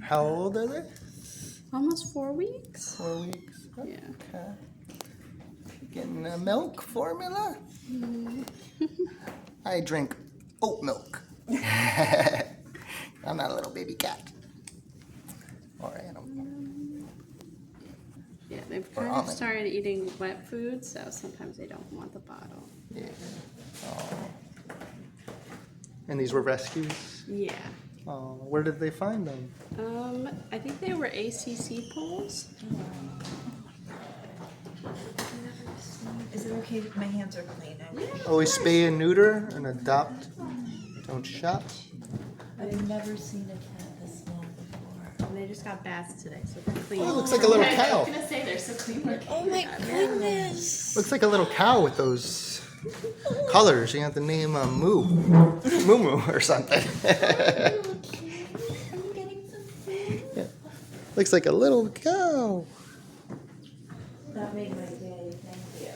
How old are they? Almost 4 weeks. 4 weeks. Yeah. Okay. Getting a milk formula? I drink oat milk. I'm not a little baby cat. Or animal. Yeah, they've kind of started eating wet food, so sometimes they don't want the bottle. Yeah. Oh. And these were rescues? Yeah. Oh, where did they find them? I think they were ACC pools. Is it okay if my hands are clean? Always spay and neuter and adopt. Don't shop. I've never seen a cat this small before. And they just got baths today, so they're clean. Oh, it looks like a little I cow. was gonna say they're so clean. Oh my goodness! Looks like a little cow with those colors. You have to name Moo. Moo Moo or something. I'm getting some food. Yeah. Looks like a little cow. That made my day. Thank you.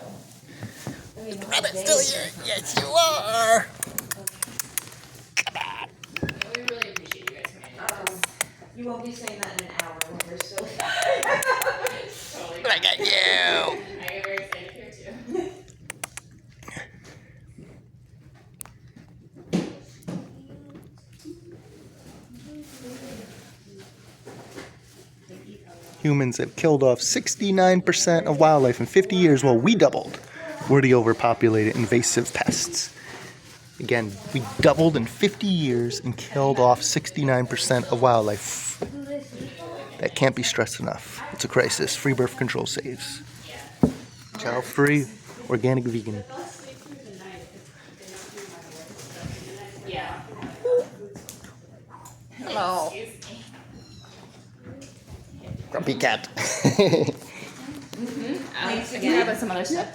I mean, Rabbit's still here. Yes, you are. Come on. We really appreciate you guys coming in. You won't be saying that in an hour when we're still. Totally. But I got you. I get very excited here too. Humans have killed off 69% of wildlife in 50 years while we doubled. We're the overpopulated invasive pests. Again, we doubled in 50 years and killed off 69% of wildlife. That can't be stressed enough. It's a crisis. Free birth control saves. Child free, organic, vegan. Yeah. Hello. Grumpy cat. Thanks again. How about some other stuff?